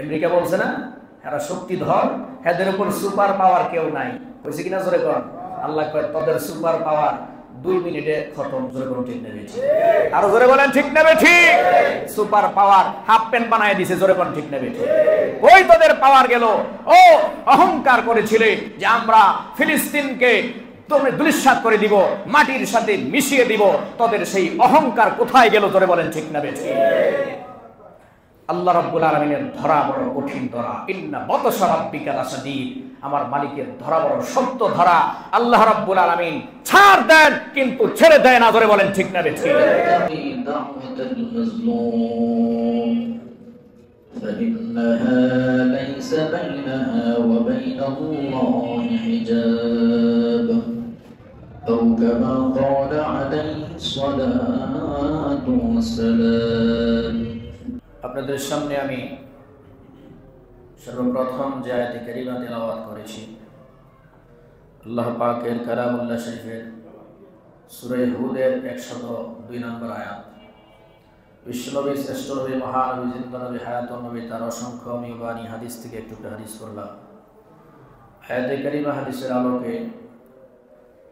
America বলছে না এরা শক্তিধর, এদের উপর সুপার পাওয়ার কেউ নাই, হয়েছে কিনা জোরে কর। আল্লাহ কয় তাদের সুপার পাওয়ার 2 মিনিটে খতম। জোরে কোন ঠিক নেবে ঠিক, আরো জোরে বলেন ঠিক নেবে ঠিক। সুপার পাওয়ার হাফ প্যান্ট বানায় দিছে। জোরে কোন ঠিক নেবে ঠিক। ওই তোদের পাওয়ার গেল। ও অহংকার করেছিলে যে আমরা ফিলিস্তিনকে তোমরা দুলিশাত করে দিব, মাটির সাথে মিশিয়ে দিব, তোদের সেই অহংকার কোথায় গেল? জোরে বলেন ঠিক নেবে ঠিক। আল্লাহ রাব্বুল আলামিনের ধরা বড় কঠিন ধরা। ইন্না বাতশা রাব্বিকা লাশাদীদ, আমার মালিকের ধরা বড় শক্ত ধরা। আল্লাহ রাব্বুল আলামিন ছাড় দেন কিন্তু ছেড়ে দেয় না। ধরে বলেন ঠিক না ঠিক। فإنها ليس بينها وبين الله حجاب أو كما قال عليه الصلاة والسلام। আপনাদের সামনে আমি সর্বপ্রথম যে আয়াতে কারিমা তেলাওয়াত করেছি আল্লাহ পাকের কালামুল্লাহ শরীফের সূরা হুদের 102 নম্বর আয়াত। বিশ্বনবী শ্রেষ্ঠ নবী মহানবী জিন্দা নবী হায়াতুন নবী তার অসংখ্য বাণী হাদিস থেকে একটু হাদিস করলাম। আয়াতে কারিমা হাদিসের আলোকে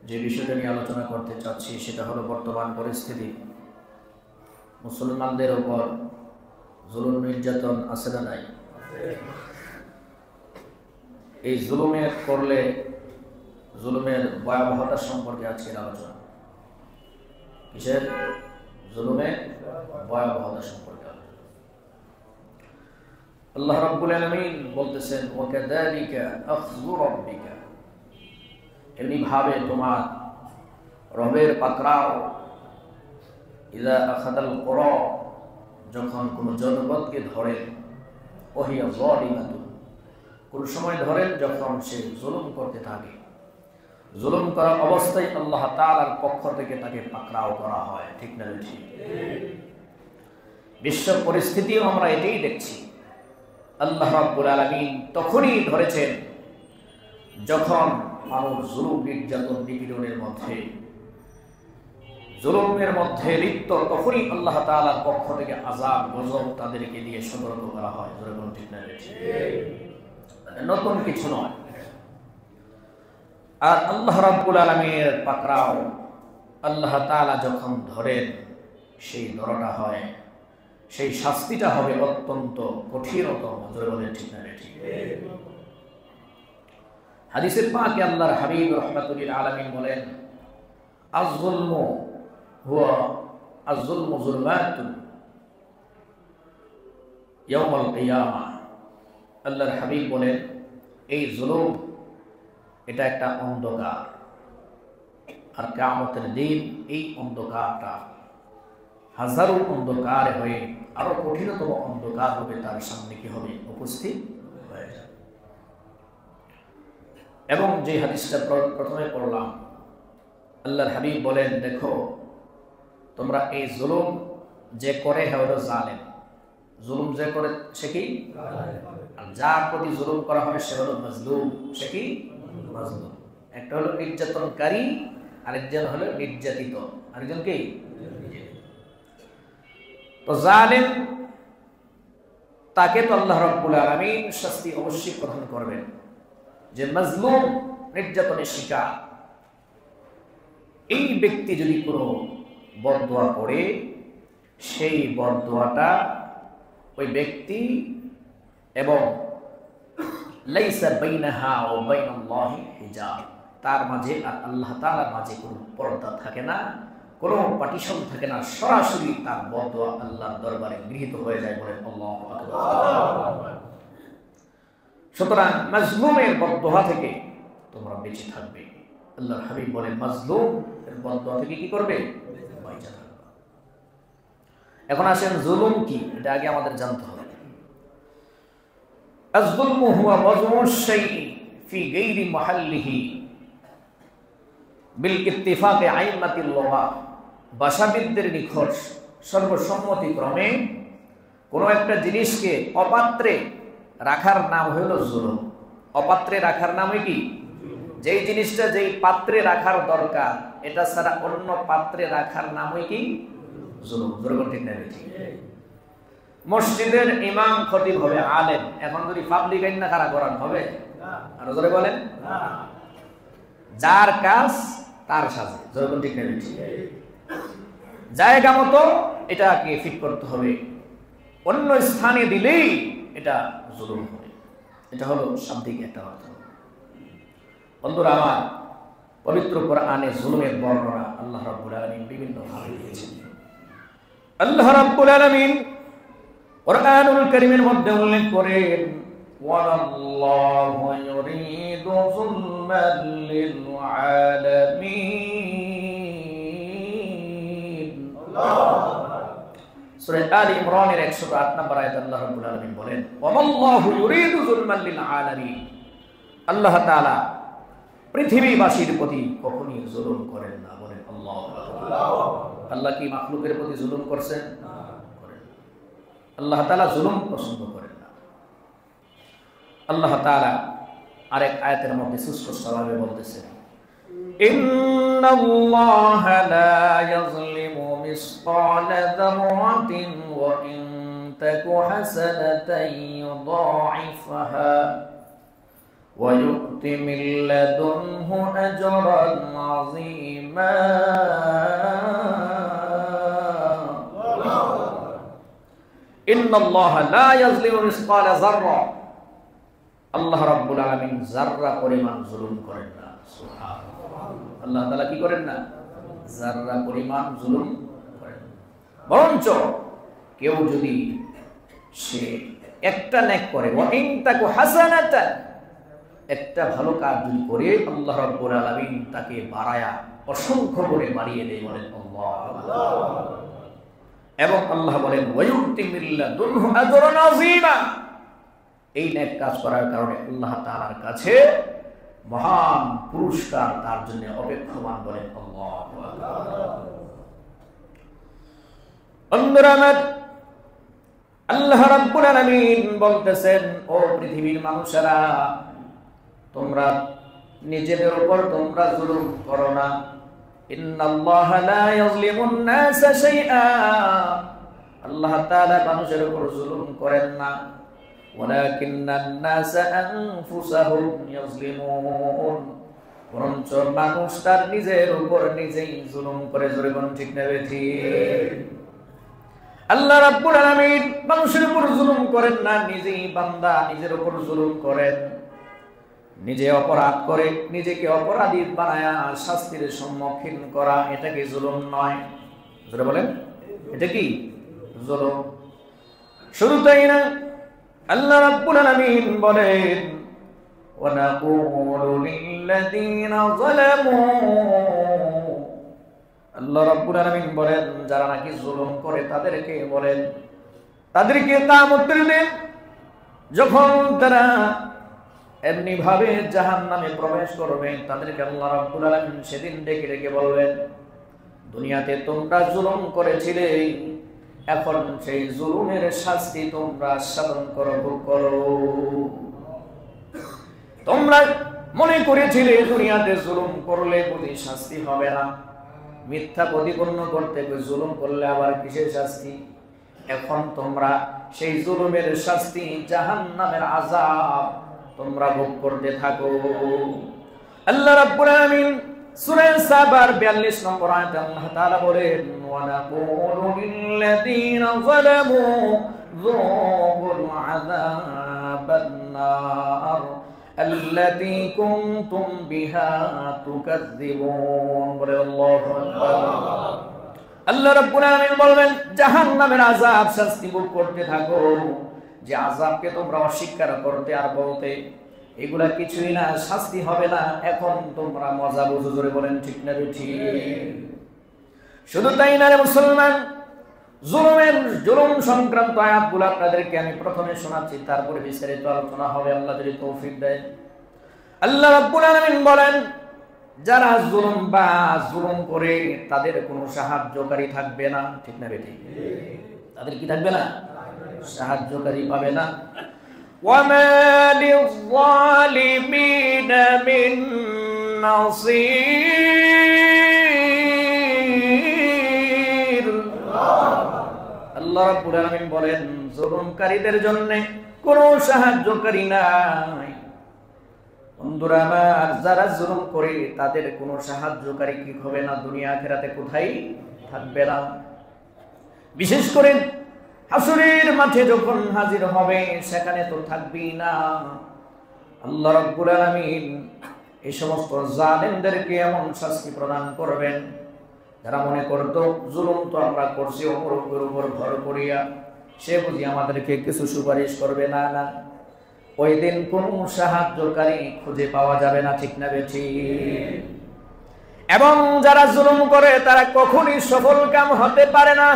যে বিষয়টা নিয়ে আলোচনা করতে চাচ্ছি সেটা হলো বর্তমান পরিস্থিতি। মুসলমানদের উপর জুলুম নির্যাতন আছে না নাই? এই জুলুমের করলে জুলুমের ভয়াবহতা সম্পর্কে আজকের আলোচনা। কিসের? জুলুমের ভয়াবহতা সম্পর্কে আলোচনা। আল্লাহ রাব্বুল আলামিন বলতেছেন ওয়াকাযালিকা আখযু রাব্বিকা, এমনি ভাবে তোমার রবের পাকড়াও ইযা আখাযাল কুরা, যখন কোন জনপদকে ধরেন, ওহিয়া যালিমাতুন, কোন সময় ধরেন যখন সে জুলুম করতে থাকে, জুলুম করা অবস্থায় আল্লাহ তাআলার পক্ষ থেকে তাকে পাকড়াও করা হয়। ঠিক না ঠিক? বিশ্ব পরিস্থিতিও আমরা এটাই দেখছি। আল্লাহ রাব্বুল আলামিন তখনই ধরেছেন যখন মানুষ জুলুম নির্যাতন নিপীড়নের মধ্যে জুলুমের মধ্যে লিপ্ত, তখনই আল্লাহ তাআলার পক্ষ থেকে আযাব গজব তাদেরকে দিয়ে সতর্ক করা হয়। যেরকম ঠিক না ঠিক? নতুন কিছু নয়। আর আল্লাহ রাব্বুল আলামিনের পাকড়াও আল্লাহ তাআলা যখন ধরেন, সেই ধরাটা হয়, সেই শাস্তিটা হবে অত্যন্ত কঠিনতম। যেরকম ঠিক না ঠিক? হাদিসের পাকে আল্লাহর হাবিব রাহমাতুল আলামিন বলেন আয-যুলমু হুয়া আয-যুলমু যুলমাতুন ইয়াউমাল কিয়ামাহ। আল্লাহর হাবিব বলেন এই জুলুম এটা একটা অন্ধকার, আর কিয়ামতের দিন এই অন্ধকারটা হাজারো অন্ধকার হয়ে আরো কঠিনতম অন্ধকার হবে তার সামনে কি হবে? উপস্থিত হয়ে যাবে। এবং যে হাদিসটা প্রথমে পড়লাম, আল্লাহর হাবিব বলেন দেখো তোমরা এই জুলুম যে করে হে হলো জালেম। জুলুম যে করে সে কি? আর যার প্রতি জুলুম করা হবে সে হলো মাজলুম। সে কি? মাজলুম। একটা হলো নির্যাতনকারী, আরেকজন হলো নির্যাতিত। আরেকজন কি? তো জালেম তাকে তো আল্লাহ রাব্বুল আলামিন শাস্তি অবশ্যই প্রদান করবেন। যে মাজলুম নির্যাতনের শিকার, এই ব্যক্তি যদি কোনো বদদোয়া করে, সেই বদদোয়াটা ওই ব্যক্তি এবং লাইসা বাইনাহা ওয়া বাইনাল্লাহি হিজাব, তার মাঝে আর আল্লাহ তাআলার মাঝে কোনো পর্দা থাকে না, কোনো পার্টিশন থাকে না, সরাসরি তার বদদোয়া আল্লাহর দরবারে গৃহীত হয়ে যায়। বলেন আল্লাহু আকবার। সুতরাং মাজলুমের বদদোয়া থেকে তোমরা বেঁচে থাকবে। আল্লাহর হাবিব বলেন মাজলুম এর বদদোয়া থেকে কি করবে? বেঁচে থাকবে। এখন আসেন জুলুম কি, এটা আগে আমাদের জানতে হবে। আয-যুলমু হুয়া ওয়াজউশ শাইই ফি গায়রি মাহাল্লিহি বিল ইত্তিফাকি আইম্মাতিল লুগা। ভাষাবিদদের নিকট সর্বসম্মতিক্রমে কোনো একটা জিনিসকে অপাত্রে রাখার নাম হলো জুলুম। অপাত্রে রাখার নাম কি? যেই জিনিসটা যেই পাত্রে রাখার দরকার, এটা ছাড়া অন্য পাত্রে রাখার নাম কি? জুলুম। জুলুম ঠিক না ঠিক? মসজিদের ইমাম খতিব হবে আলেম। এখন যদি পাবলিক আইন না খাড়া করান হবে? আর জোরে বলেন। যার কাজ তার সাজে, যখন ঠিক নেই জায়গা মতো এটাকে ফিট করতে হবে। অন্য স্থানে দিলেই এটা জুলুম হবে। এটা হলো শাব্দিক একটা অর্থ। বন্ধুরা আমার, পবিত্র কোরআনে জুলুমের বর্ণনা আল্লাহ রাব্বুল আলামিন বিভিন্ন ভাবে দিয়েছেন। আল্লাহ রাব্বুল আলামিন কোরআনুল কারীমের মধ্যে উল্লেখ করেন, ওয়াল্লাহু ইউরিদু যুলমান লিল আলামিন। সূরা আলে ইমরানের 108 নম্বর আয়াতে আল্লাহ রাব্বুল আলামিন বলেন, ওয়াল্লাহু ইউরিদু যুলমান লিল আলামিন। আল্লাহ তাআলা পৃথিবীবাসীর প্রতি কখনোই জুলুম করেন না। বলেন আল্লাহু আকবার। আল্লাহ কি মাখলুকের প্রতি জুলুম করছেন? আল্লাহ তাআলা জুলুম পছন্দ করেন না। আল্লাহ তাআলা আরেক আয়াতের মধ্যে সুস্পষ্টভাবে বলতেছেন, ইন্নাল্লাহা লা ইয়াযলিমু মিসকালা যাররাতিন ওয়া ইন তাকু হাসানাতান ইউদাইফাহা ওয়া ইউ'তি মিন লাদুনহু আজরান আযীমা। ইন্নাল্লাহা লা ইয়াযলিমু মিসকালা যাররা। আল্লাহ রাব্বুল আলামিন যাররা পরিমাণ জুলুম করেন না। সুবহানাল্লাহ। আল্লাহ তাআলা কি করেন না? যাররা পরিমাণ জুলুম করেন না। বরঞ্চ কেউ যদি সে একটা নেক করে, ওয়া ইন তাকু হাসানাতান, একটা ভালো কাজ যদি করে, আল্লাহ রাব্বুল আলামিন তাকে বাড়ায়া অসংখ্য করে বাড়িয়ে দেয়। বলেন আল্লাহ। এবং আল্লাহ বলেন, ওয়া ইউ'তি মিন লাদুনহু আজরান আযীমা। এই নেক কাজ করার কারণে আল্লাহ তাআলার কাছে মহান পুরস্কার তার জন্য অপেক্ষমান। বলেন আল্লাহু আকবার। বন্ধুরা, আল্লাহ রাব্বুল আলামিন বলতেছেন, ও পৃথিবীর মানুষেরা, তোমরা নিজেদের উপর তোমরা জুলুম করো না। ইন্নাল্লাহা লা ইয়াযলিমুন নাসা শাইআ। আল্লাহ তাআলা মানুষের উপর জুলুম করেন না। ওয়ালাকিন্নান নাসা আনফুসাহুম ইয়াযলিমুন। বরঞ্চ মানুষ তার নিজের উপর নিজেই জুলুম করে। জোরে বলুন ঠিক না বেঠিক? আল্লাহ রাব্বুল আলামিন মানুষের উপর জুলুম করেন না, নিজেই বান্দা নিজের উপর জুলুম করেন। নিজে অপরাধ করে নিজেকে অপরাধী বানায়া শাস্তির সম্মুখীন করা, এটা কি জুলুম নয়? জোরে বলেন, এটা কি জুলুম? শুধু তাই না, আল্লাহ রাব্বুল আলামিন বলেন, ওয়া নাকুলু লিল্লাযীনা যালামু। আল্লাহ রাব্বুল আলামিন বলেন, যারা নাকি জুলুম করে তাদেরকে বলেন, তাদেরকে কিয়ামতের দিন যখন তারা এমনি ভাবে জাহান্নামে প্রবেশ করবে, তাদেরকে আল্লাহ রাব্বুল আলামিন সেদিন ডেকে ডেকে বলবেন, দুনিয়াতে তোমরা জুলুম করেছিলে, এখন সেই জুলুমের শাস্তি তোমরা সাধন করো, ভোগ করো। তোমরা মনে করেছিলে দুনিয়াতে জুলুম করলে বুঝি শাস্তি হবে না, মিথ্যা প্রতিপন্ন করতে জুলুম করলে আবার কিসের শাস্তি? এখন তোমরা সেই জুলুমের শাস্তি, জাহান্নামের আযাব তোমরা ভোগ করতে থাকো। আল্লাহ রাব্বুল আলামিন সূরা সাবার 42 নম্বর আয়াতে আল্লাহ তাআলা বলেন, ওয়া নাকুলু লিল্লাযীনা যালামু যুকুল আযাবান নার আল্লাতী কুনতুম বিহা তুকাযযিবুন। বলে আল্লাহু আকবার। আল্লাহ রাব্বুল আলামিন বলবেন, জাহান্নামের আযাব শাস্তি ভোগ করতে থাকো। যে আযাবকে তোমরা অস্বীকার করতে আর বলতে এগুলা কিছুই না, শাস্তি হবে না, এখন তোমরা মজা বুঝো। জোরে বলেন ঠিক না ঠিক? শুধু তাই না রে মুসলমান, জুলুম সংক্রান্ত আয়াতগুলো আপনাদেরকে আমি প্রথমে শোনাচ্ছি, তারপরে বিস্তারিত আলোচনা হবে আল্লাহ যদি তৌফিক দেয়। আল্লাহ রাব্বুল আলামিন বলেন, যারা জুলুম করে তাদের কোনো সাহায্যকারী থাকবে না। ঠিক না বেঠিক? তাদের কি থাকবে না? সাহায্যকারী পাবে না। ওয়ামা লিয-যালিমিনা মিন নাসীর। আল্লাহ রাব্বুল আলামিন বলেন জুলুমকারীদের জন্য কোনো সাহায্যকারী নাই। বন্ধুরা আমার, যারা জুলুম করে তাদের কোনো সাহায্যকারী কি হবে না, দুনিয়া আখিরাতে কোথায় থাকবে না। বিশেষ করে হাসরের মাঠে যখন হাজির হবে সেখানে তো থাকবেই না। আল্লাহ রাব্বুল আলামিন এই সমস্ত জালেমদেরকে এমন শাস্তি প্রদান করবেন, যারা মনে করত জুলুম তো আমরা করছি অমরের উপর ভর করিয়া, সে বুঝি আমাদেরকে কিছু সুপারিশ করবে না। না, ওই দিন কোন সাহায্যকারী খুঁজে পাওয়া যাবে না, ঠিক না বেঠিক? এবং যারা জুলুম করে তারা কখনই সফল কাম হতে পারে না,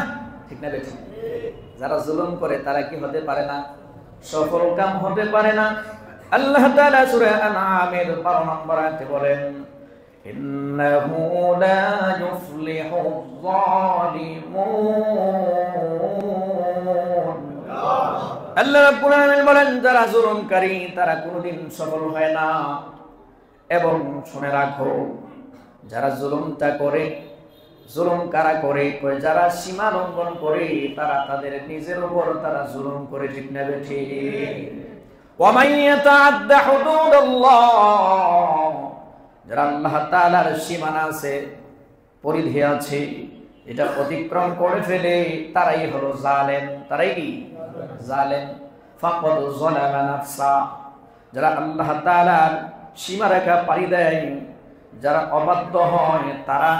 ঠিক না বেঠিক? যারা জুলুম করে তারা কি হতে পারে না? সফল কাম হতে পারে না। আল্লাহ তাআলা সূরা আনআমের 12 নম্বর আয়াতে বলেন, ইন্নাহু লা ইউফলিহু যালিমুন। আল্লাহ রাব্বুল আলামিন বলেন যারা জুলুমকারী তারা কোনোদিন সফল হয় না। এবং শুনে রাখো, যারা জুলুমটা করে, জুলুম কারা করে? যারা সীমা লঙ্ঘন করে তারা তাদের নিজের উপর তারা জুলুম করে, ঠিক না বেঠিক? ওয়া মান ইয়াতাআদ্দা হুদুদাল্লাহ, যারা আল্লাহ তাআলার সীমানা আছে, পরিধি আছে, এটা অতিক্রম করে ফেলে তারাই হলো জালেম। তারাই কি জালেম? ফাকাদ যালামা নাফসা, যারা আল্লাহ তাআলার সীমারেখা পাড়ি দেয়, যারা অবাধ্য হয়, তারা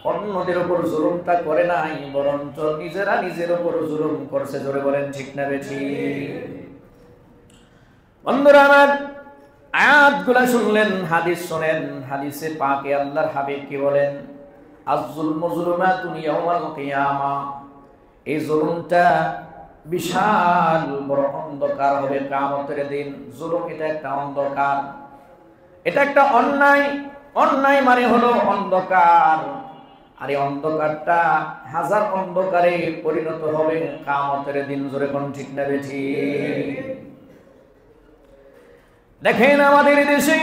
অন্যদের উপর জুলুমটা করে নাই, বরঞ্চ নিজেরা নিজের উপর জুলুম করছে। জোরে বলেন ঠিক না বেঠিক? বন্ধুরা আমার, আয়াতগুলা শুনলেন, হাদিস শুনেন। হাদিসে পাকে আল্লাহর হাবিব কি বলেন? আয-যুলমু যুলুমাতুন ইয়াওমাল কিয়ামা, এই জুলুমটা বিশাল বড় অন্ধকার হবে কিয়ামতের দিন। জুলুম এটা একটা অন্ধকার, এটা একটা অন্যায়। অন্যায় মানে হলো অন্ধকার, আর এই অন্ধকারটা হাজার অন্ধকারে পরিণত হবে কিয়ামতের দিন। জোরে কোন ঠিক না বেঠিক? দেখেন আমাদের দেশে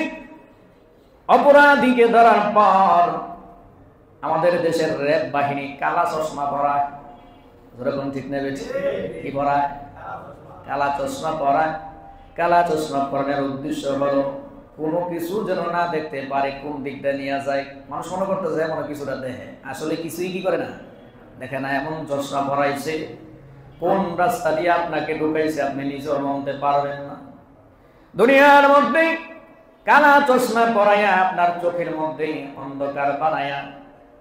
অপরাধীকে ধরার পর আমাদের দেশের র্যাব বাহিনী কালা চশমা পরায়। যেরকম ঠিক না বেঠিক? কি পরায়? কালা চশমা পরায়। কালা চশমা পরানোর উদ্দেশ্য হলো কোনো কিছু যেন না দেখতে পারে, কোন দিকটা নিয়ে যায়। মানুষ মনে করতে যায় মনে কিছুটা দেখে, আসলে কিছুই কি করে না, দেখে না। এমন চশমা পরাইছে, কোন রাস্তা দিয়ে আপনাকে ঢুকাইছে আপনি নিজেও মানতে পারবেন না। দুনিয়ার মধ্যে কালা চশমা পরাইয়া আপনার চোখের মধ্যে অন্ধকার বানায়া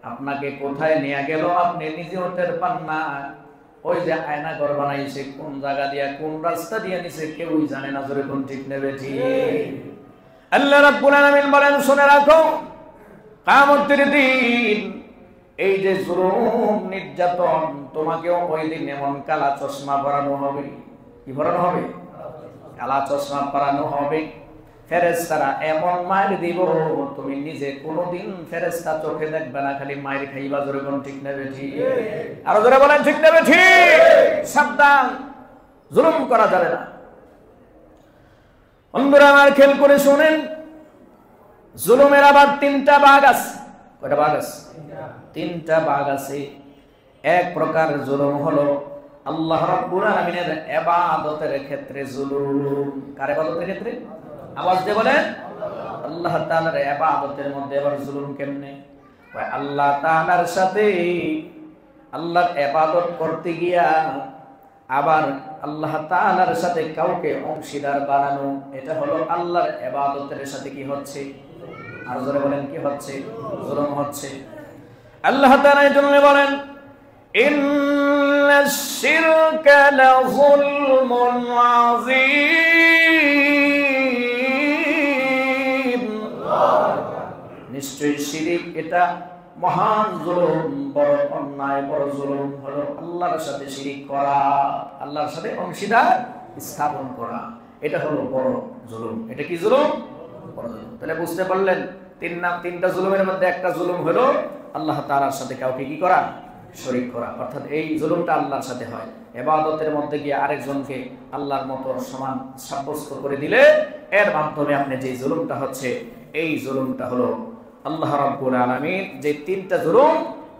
আপনাকে কোথায় নিয়ে গেল আপনি নিজেও টের পান না। ওই যে আয়না ঘর বানাইছে, কোন জায়গা দিয়া কোন রাস্তা দিয়ে নিছে কেউই জানে না। জোরে কোন ঠিক নেবে ঠিক? আল্লাহ রাব্বুল আলামিন বলেন শুনে রাখো, কিয়ামতের দিন এই যে জুলুম নির্যাতন, তোমাকেও ওই দিন এমন কালা চশমা পরানো হবে। কি পরানো হবে? কালা চশমা পরানো হবে। ফেরেশতারা এমন মার দিব তুমি নিজে কোনোদিন ফেরেশতা চোখে দেখবে না, খালি মায়ের খাইবা। জোরে কোন ঠিক নেবে ঠিক? আরো জোরে বলেন ঠিক নেবে ঠিক? সাবধান, জুলুম করা যাবে না। বন্ধুরা আমার, খেয়াল করে শুনেন, জুলুমের আবার তিনটা ভাগ আছে। কয়টা ভাগ আছে? তিনটা ভাগ আছে। এক প্রকার জুলুম হলো আল্লাহ রাব্বুল আলামিনের ইবাদতের ক্ষেত্রে জুলুম। কার ইবাদতের ক্ষেত্রে? আওয়াজ দিয়ে বলেন। আল্লাহ তাআলার ইবাদতের মধ্যে আবার জুলুম কেমনে? আল্লাহ তাআলার সাথে আল্লাহর ইবাদত করতে গিয়া আবার আল্লাহ তাআলার সাথে কাউকে অংশীদার বানানো, এটা হলো আল্লাহর ইবাদতের সাথে কি হচ্ছে? আর জোরে বলেন কি হচ্ছে? জুলুম হচ্ছে। আল্লাহ তাআলা এই জন্য বলেন, ইন্নাশ শিরকা লাযুলমুন আযীম। নিশ্চয়ই শিরক এটা মহান জুলুম, বড় অন্যায়, বড় জুলুম হলো আল্লাহর সাথে শিরক করা, আল্লাহর সাথে অংশীদার স্থাপন করা। এটা হলো বড় জুলুম। এটা কি জুলুম? বড় জুলুম। তাহলে বুঝতে পারলেন, তিনটা জুলুমের মধ্যে একটা জুলুম হলো আল্লাহ তাআলার সাথে কাউকে কি করা? শরীক করা। অর্থাৎ এই জুলুমটা আল্লাহর সাথে হয়। ইবাদতের মধ্যে গিয়ে আরেকজনকে আল্লাহর মতো সমান সাব্যস্ত করে দিলে এর মাধ্যমে আপনি যে জুলুমটা হচ্ছে, এই জুলুমটা হলো আল্লাহ রাব্বুল আলামিন যে তিনটা জুলুম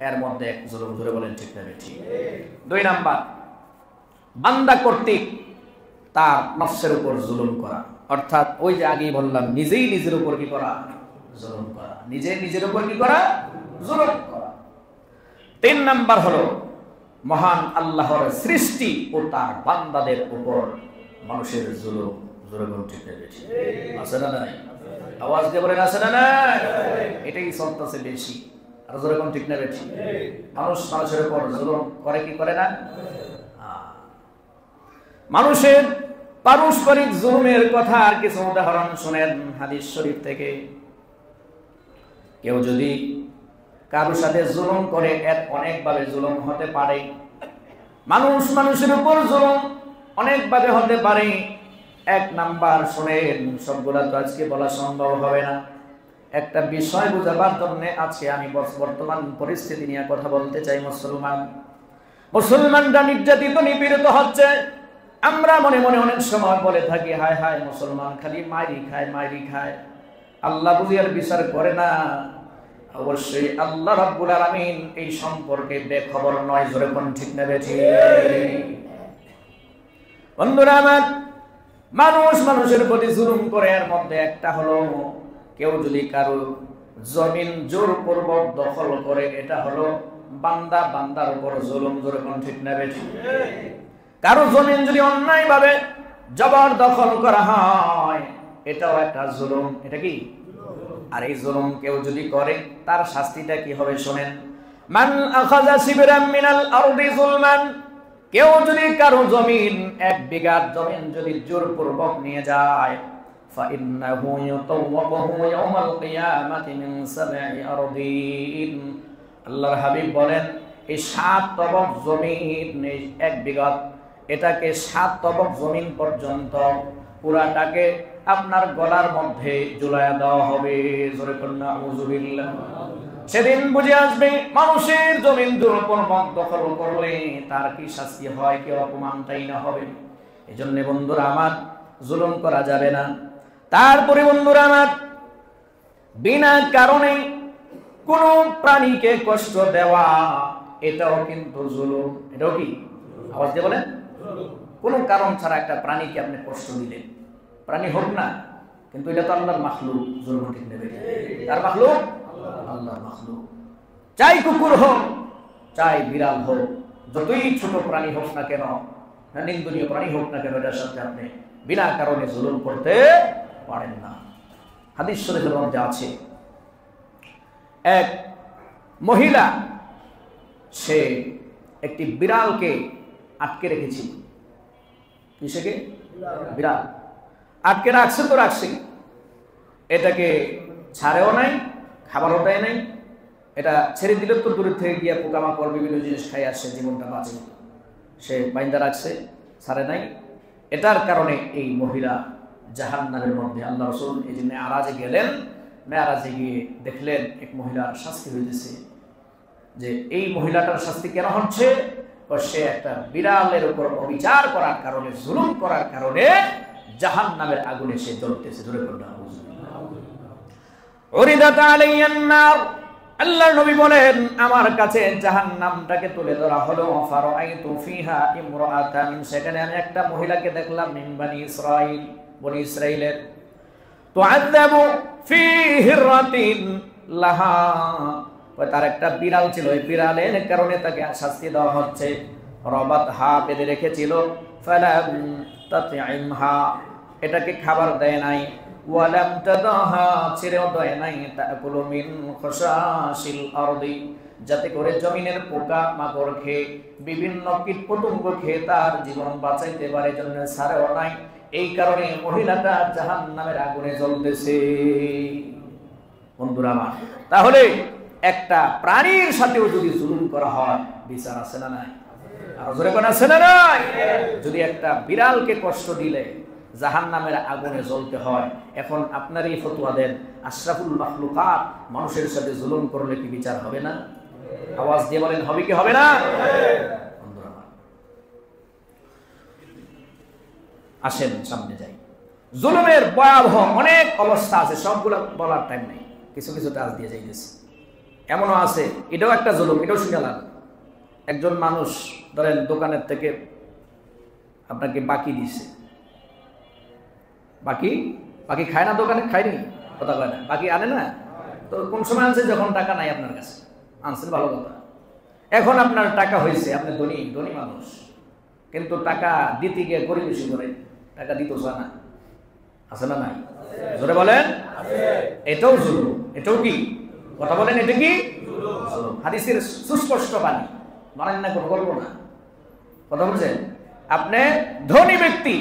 এর মধ্যে এক জুলুম। ধরে বলেন ঠিক না ঠিক? দুই নাম্বার, বান্দা কর্তৃক তার নফসের উপর জুলুম করা, অর্থাৎ ওই যে আগেই বললাম নিজেই নিজের উপর কি করা, জুলুম করা, নিজে নিজের উপর কি করা, জুলুম করা। 3 নাম্বার হলো মহান আল্লাহর সৃষ্টি ও তার বান্দাদের উপর মানুষের জুলুম। জুলুম ঠিক আছে না নাই? আওয়াজ দিয়ে বলেন আছে না নাই? এটাই চলতেছে বেশি। আর জুলুম ঠিক না বেশি? মানুষ মানুষের উপর জুলুম করে কি করে না? মানুষের পারস্পরিক জুলুমের কথা আর কিছু উদাহরণ শুনেন হাদিস শরীফ থেকে। কেউ যদি কারোর সাথে জুলুম করে, এর অনেকভাবে জুলুম হতে পারে। মানুষ মানুষের উপর জুলুম অনেকভাবে হতে পারে। 1 নাম্বার শুনেন, সবগুলা তো আজকে বলা সম্ভব হবে না। একটা বিষয় বোঝাবার জন্য আজকে আমি বর্তমান পরিস্থিতি নিয়ে কথা বলতে চাই। মুসলমানরা নির্যাতিত নিপীড়িত হচ্ছে। আমরা মনে মনে অনেক সময় বলে থাকি, হায় হায় মুসলমান খালি মাইরি খায়, আল্লাহ বুঝি আর বিচার করে না। অবশ্যই আল্লাহ রাব্বুল আলামিন এই সম্পর্কে বেখবর নয়। জোরে কোন ঠিক না বেঠিক? বন্ধুরা আমার, মানুষ মানুষের প্রতি জুলুম করে। এর মধ্যে একটা হলো কেউ যদি কারো জমিন জোরপূর্বক দখল করে, এটা হলো বান্দা বান্দার উপর জুলুম। জোরে কোন ঠিক না বেঠিক? কারো জমিন যদি অন্যায়ভাবে জবরদখল করা হয়, এটাও একটা জুলুম। এটা কি? আর এই জুলুম কেউ যদি করে, তার শাস্তিটা কি হবে শুনেন। মান আখাযা শিবরাম মিনাল আরদি যুলমান, কেউ যদি কারো জমিন 1 বিঘা জমিন যদি জোরপূর্বক নিয়ে যায়, ফাইন্নাহু ইউতাওয়াবহু ইয়াওমাল কিয়ামাতি মিন 7 আরদিন। আল্লাহর হাবিব বলেন, এই 7 তবক জমিন, 1 বিঘা, এটাকে 7 তবক জমিন পর্যন্ত পুরাটাকে আপনার গলার মধ্যে ঝুলায়া দেওয়া হবে। জোরে বলুন আউযুবিল্লাহ। সেদিন বুঝে আসবে মানুষের জমিন জোরপূর্বক দখল করলে তার কি শাস্তি হয়, কি অপমানটাই না হবে। এজন্য বন্ধুরা আমার, জুলুম করা যাবে না। তারপরে বন্ধুরা আমার, বিনা কারণে কোন প্রাণীকে কষ্ট দেওয়া, এটাও কিন্তু জুলুম। এটাও কি? আওয়াজ দিয়ে বলেন। কোন কারণ ছাড়া একটা প্রাণীকে আপনি কষ্ট দিলেন, প্রাণী হোক না, কিন্তু এটা তো আল্লাহর মাখলুক। জুলুম ঠিক নেবে। কার মাখলুক? আল্লাহর মাখলুক। চাই কুকুর হোক, চাই বিড়াল হোক, যতই ছোট প্রাণী হোক না কেন, নিন্দনীয় প্রাণী হোক না কেন, এটার সাথে আপনি বিনা কারণে জুলুম করতে পারেন না। হাদিস শরীফের মধ্যে আছে, এক মহিলা সে একটি বিড়ালকে আটকে রেখেছিল। কিসেকে? বিড়াল আটকে রাখছে তো রাখছে, এটাকে ছাড়েও নাই, খাবারও দেয় নাই। এটা ছেড়ে দিলে তো দূরের থেকে গিয়ে পোকামাকড় বিভিন্ন জিনিস খাই আসে, জীবনটা বাঁচে। সে বাইন্দা রাখছে, ছাড়ে নাই। এটার কারণে এই মহিলা জাহান্নামের মধ্যে। আল্লাহ রাসূল এই জন্য মেরাজে গেলেন। মেরাজে গিয়ে দেখলেন এক মহিলার শাস্তি হইতেছে। যে এই মহিলাটার শাস্তি কেন হচ্ছে? সে একটা বিড়ালের উপর অবিচার করার কারণে, জুলুম করার কারণে জাহান্নামের আগুনে সে জ্বলতেছে। ধরে পড়ল উরিদাত আলাইয়ান নার। আল্লাহর নবী বলেন, আমার কাছে জাহান্নামটাকে তুলে ধরা হলো। ফারাআইতু ফিহা ইমরাআতান, সেখানে আমি একটা মহিলাকে দেখলাম, মিন বনি ইসরাইল, বনি ইসরাইলের। তুআযাবু ফি হিররাতিন লাহা, তার একটা বিড়াল ছিল, এই বিড়ালের কারণে তাকে শাস্তি দেওয়া হচ্ছে। রবাত হা, বেঁধে রেখেছিল। ফালাম তাতঈমহা, এটাকে খাবার দেয় নাই। ওয়ালাম তাদাহা, ছেড়েও দেয় নাই। তাকুলু মিন খুশাশিল আরদি, যাতে করে জমিনের পোকা মাকড় খেয়ে, বিভিন্ন কীটপতঙ্গ খেয়ে তার জীবন বাঁচাইতে পারে, জন্য ছাড়েও নাই। এই কারণে মহিলাটা জাহান্নামের আগুনে জ্বলতেছে। বন্ধুরা আমার, তাহলে একটা প্রাণীর সাথেও যদি জুলুম করা হয়, বিচার আছে না নাই? আর জোরে কোন আছে না নাই? যদি একটা বিড়ালকে কষ্ট দিলে জাহান্নামের আগুনে জ্বলতে হয়, এখন আপনার এই ফতোয়া দেন, আশরাফুল মাখলুকাত মানুষের সাথে জুলুম করলে কি বিচার হবে না? আওয়াজ দিয়ে বলেন, হবে কি হবে না? বন্ধুরা আমার, আসেন সামনে যাই। জুলুমের ভয়াবহ অনেক অবস্থা আছে, সবগুলো বলার টাইম নেই, কিছু কিছু টাচ দিয়ে যাইতেছে। এমনও আছে, এটাও একটা জুলুম, এটাও শিখালাম। একজন মানুষ ধরেন দোকানের থেকে আপনাকে বাকি দিছে, বাকি বাকি খায় না দোকানে, খায়নি, কথা কয় না, বাকি আনে না তো কোন সময় আনছে? যখন টাকা নাই আপনার কাছে আনছেন, ভালো কথা। এখন আপনার টাকা হয়েছে, আপনি ধনী ধনী মানুষ, কিন্তু টাকা দিতে গিয়ে গরিব বেশি করে টাকা দিতে চায় না, আছে না নাই? জোরে বলেন। এটাও জুলুম, এটাও কি? কথা বলেন, এটা কি? হাদিসের সুস্পষ্ট বাণী, মানেন না, কোনো গল্প না, কথা বলছেন। আপনি ধনী ব্যক্তি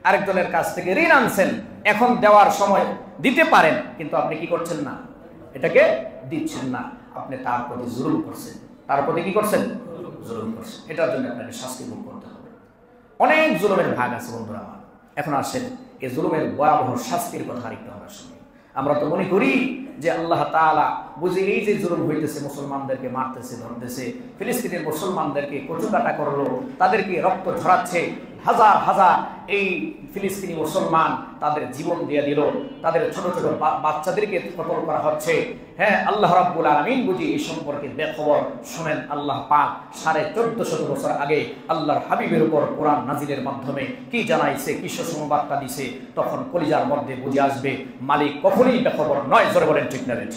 আরেকজনের কাছ থেকে ঋণ আনছেন, এখন দেওয়ার সময় দিতে পারেন, কিন্তু আপনি কি করছেন না? এটাকে দিচ্ছেন না, আপনি তার প্রতি জুলুম করছেন, তার প্রতি কি করছেন? জুলুম করছেন। এটার জন্য আপনাকে শাস্তি ভোগ করতে হবে। অনেক জুলুমের ভাগ আছে বন্ধুরা আমার। এখন আসেন এই জুলুমের ভয়াবহ শাস্তির কথা আরেকটু আমরা শুনি। আমরা তো মনে করি যে আল্লাহ তাআলা বুঝে এই যে জুলুম হইতেছে, মুসলমানদেরকে মারতেছে, ধরতেছে, ফিলিস্তিনের মুসলমানদেরকে কচুকাটা করলো, তাদেরকে রক্ত ঝরাচ্ছে, হাজার হাজার এই ফিলিস্তিনি মুসলমান তাদের জীবন দিয়ে দিল, তাদের ছোট ছোট বাচ্চাদেরকে কতল করা হচ্ছে। হ্যাঁ, আল্লাহ রাব্বুল আলামিন বুঝি এই সম্পর্কে বেখবর? শুনেন, আল্লাহ পাক 1450 বছর আগে আল্লাহর হাবিবের উপর কোরআন নাজিলের মাধ্যমে কি জানাইছে, কি সুসংবাদটা দিছে, তখন কলিজার মধ্যে বুঝে আসবে মালিক কখনোই বেখবর নয়। জোরে বলেন ঠিক না ঠিক?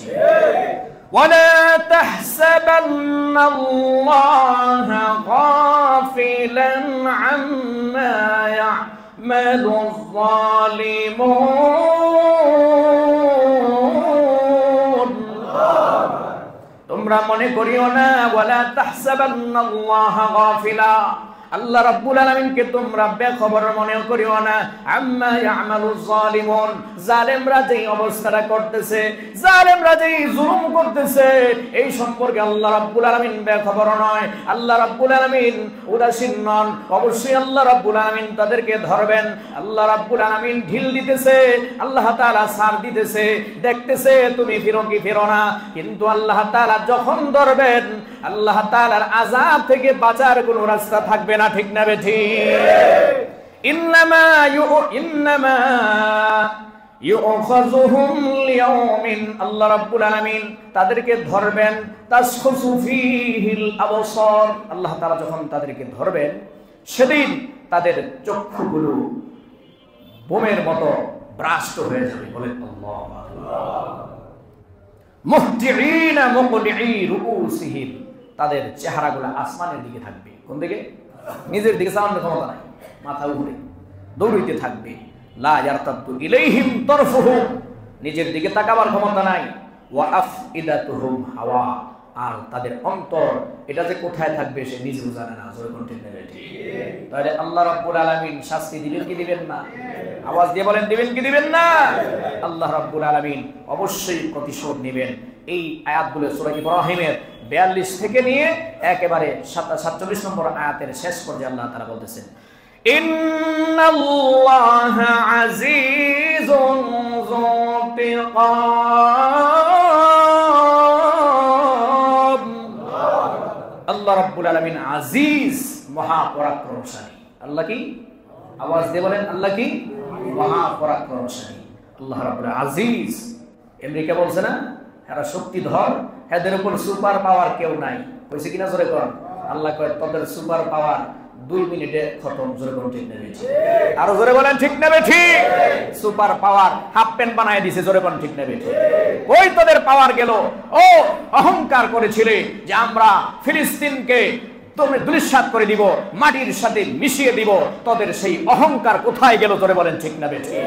ولا تحسبن الله غافلا عما يعمل الظالمون। তোমরা মনে করিও না, ওয়ালা তাহসাবান্নাল্লাহা গাফিলা, আল্লাহ রাব্বুল আলামিনকে তোমরা বেখবর মনে করিও না। আম্মা ইয়ামালুজ জালিমুন, জালেমরা যেই অবস্থাটা করতেছে, জালেমরা যেই জুলুম করতেছে, এই সম্পর্কে আল্লাহ রাব্বুল আলামিন বেখবর নয়, আল্লাহ রাব্বুল আলামিন উদাসীন নন। অবশ্যই আল্লাহ রাব্বুল আলামিন তাদেরকে ধরবেন। আল্লাহ রাব্বুল আলামিন ঢিল দিতেছে, আল্লাহ তাআলা ছাড় দিতেছে, দেখতেছে তুমি ফিরো কি ফিরো না, কিন্তু আল্লাহ তাআলা যখন ধরবেন, আল্লাহ তাআলার আযাব থেকে বাঁচার কোনো রাস্তা থাকবে না। ঠিক না বেঠি? ইন্নামা ইউখাযুহুম লিয়াউমিন, আল্লাহ রাব্বুল আলামিন তাদেরকে ধরবেন, তাসখুসু ফীহিল আবসার, আল্লাহ তাআলা যখন তাদেরকে ধরবেন সেদিন তাদের চক্ষুগুলো বোমের মতো ব্রাস্ট হয়ে যাবে। বলেন আল্লাহু আকবার। মুহতিঈনা মুকনিঈ রুউসিহিম, তাদের চেহারাগুলো আসমানের দিকে থাকবে। কোন দিকে? নিজের দিকে চাওয়ার ক্ষমতা নাই, মাথা উপরে দৌড়াইতে থাকবে। লা ইয়ারতাদু ইলাইহিম তারফুহুম, নিজের দিকে তাকাবার ক্ষমতা নাই। ওয়া আফইদাতুহুম হাওয়া, আর তাদের অন্তর এটা যে কোথায় থাকবে সে নিজেও জানে না। জোরে কোন ঠিক নেবে? ঠিক। তাহলে আল্লাহ রাব্বুল আলামিন শাস্তি দিবেন কি দিবেন না? আওয়াজ দিয়ে বলেন, দিবেন কি দিবেন না? আল্লাহ রাব্বুল আলামিন অবশ্যই প্রতিশোধ নেবেন। এই আয়াতগুলো সূরা ইব্রাহিমের 42 থেকে নিয়ে একেবারে 47 নম্বর আয়াতের শেষ পর্যায়ে আল্লাহ তাআলা বলতেছেন, ইন্নাল্লাহা আজিজুন যুনতিকাম। আল্লাহ রাব্বুল আলামিন আজিজ, মহা পরাক্রমশালী। আল্লাহ কি? আওয়াজ দিয়ে বলেন, আল্লাহ কি? মহা পরাক্রমশালী। আল্লাহ রাব্বুল আজিজ। আমেরিকা বলছে না, এরা শক্তিধর, এদের উপর সুপার পাওয়ার কেউ নাই। কইছে কিনা? জোরে কোন। আল্লাহ কয় তাদের সুপার পাওয়ার 2 মিনিটে খতম। জোরে কোন ঠিক নেবে? ঠিক। আরো জোরে বলেন, ঠিক নেবে? ঠিক। সুপার পাওয়ার হাফ প্যান্ট বানায় দিয়েছে। জোরে কোন ঠিক নেবে? ঠিক। ওই তাদের পাওয়ার গেল। ও অহংকার করেছিলে যে আমরা ফিলিস্তিনকে তুমি দুলিশাত করে দিব, মাটির সাথে মিশিয়ে দিব, তাদের সেই অহংকার কোথায় গেল? জোরে বলেন, ঠিক নেবে? ঠিক।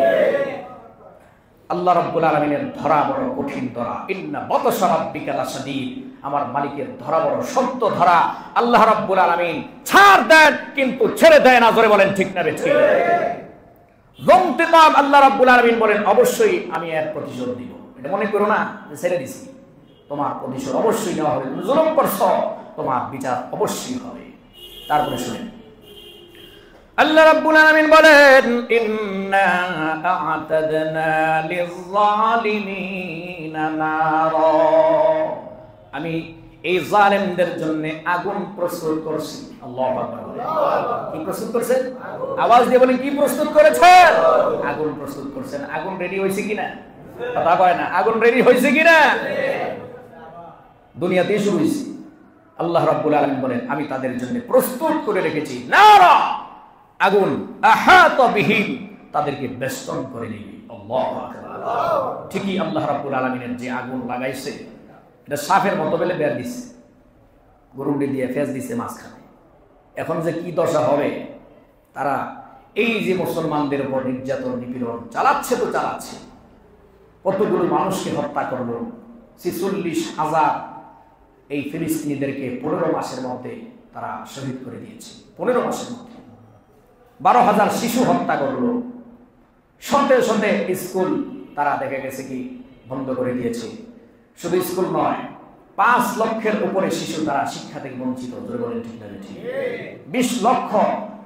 আল্লাহ রাব্বুল আলামিনের ধরা বড় কঠিন ধরা। ইন্না বাতশা রাব্বিকা লাশাদীদ, আমার মালিকের ধরা বড় শক্ত ধরা। আল্লাহ রাব্বুল আলামিন ছাড় দেন কিন্তু ছেড়ে দেয় না। জোরে বলেন, ঠিক না ঠিক? যুনতিকাম, আল্লাহ রাব্বুল আলামিন বলেন অবশ্যই আমি এর প্রতিশোধ দিব। এটা মনে করো না যে ছেড়ে দিছি, তোমার প্রতিশোধ অবশ্যই নেওয়া হবে। তুমি জুলুম করছো, তোমার বিচার অবশ্যই হবে। তারপরে শুনেন, আল্লাহ রাব্বুল আলামিন বলেন, ইন্না আ'তাদনা লিয-যালিমিনা নারা, আমি এই জালেমদের জন্য আগুন প্রস্তুত করছি। আল্লাহু আকবার। কি প্রস্তুত করছেন? আওয়াজ দিয়ে বলেন, কি প্রস্তুত করেছেন? আগুন প্রস্তুত করছেন। আগুন রেডি হয়েছে কিনা? কথা কয় না। আগুন রেডি হয়েছে কিনা? দুনিয়াতেই শুরু হয়েছে। আল্লাহ রাব্বুল আলামিন বলেন আমি তাদের জন্য প্রস্তুত করে রেখেছি নারা, আগুন আহাতা বিহিম, তাদেরকে বেষ্টন করে নিবে। আল্লাহু আকবার। ঠিকই আল্লাহ রাব্বুল আলামিনের যে আগুন লাগাইছে, এটা সাপের মতো বেলে বের দিছে, গরুন্ডি দিয়ে ফেস দিছে মাঝখানে। এখন যে কি দশা হবে, তারা এই যে মুসলমানদের উপর নির্যাতন নিপীড়ন চালাচ্ছে তো চালাচ্ছে, কতগুলো মানুষকে হত্যা করলো, ৪৬,০০০ এই ফিলিস্তিনিদেরকে ১৫ মাসের মধ্যে তারা শহীদ করে দিয়েছে। ১৫ মাসের মধ্যে ১২,০০০ শিশু হত্যা করলো। সন্তে সন্তে স্কুল তারা দেখা গেছে কি বন্ধ করে দিয়েছে। শুধু স্কুল নয়, ৫ লক্ষের উপরে শিশু তারা শিক্ষা থেকে বঞ্চিত। ঠিক না? ২০ লক্ষ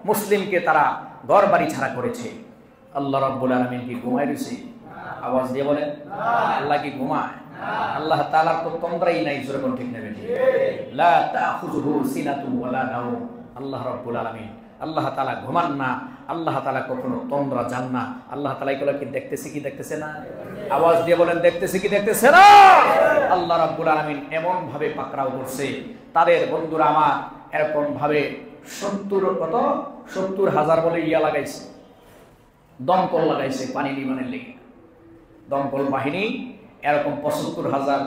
মুসলিমকে তারা ঘর বাড়ি ছাড়া করেছে। আল্লাহ রাব্বুল আলামিন কি ঘুমায় রয়েছে? আওয়াজ দিয়ে বলেন, আল্লাহ কি ঘুমায়? আল্লাহ তাআলার তো তন্দ্রাই নাই। যেরকম ঠিক না? লা তাখুযুহু সিনাতুন ওয়ালা নাওম। আল্লাহ রাব্বুল আলামিন, আল্লাহ তাআলা ঘুমান না, আল্লাহ তাআলা কখনো তন্দ্রা যান না। আল্লাহ তাআলা এগুলো কি দেখতেছে কি দেখতেছে না? আওয়াজ দিয়ে বলেন, দেখতেছে কি দেখতেছে না? আল্লাহ রাব্বুল আলামিন এমন ভাবে পাকড়াও করছে তাদের। বন্ধুরা আমার, এরকম ভাবে ৭০,০০০ বলে লাগাইছে, দমকল লাগাইছে পানি নির্মাণের লেগে। দমকল বাহিনী এরকম ৭৫,০০০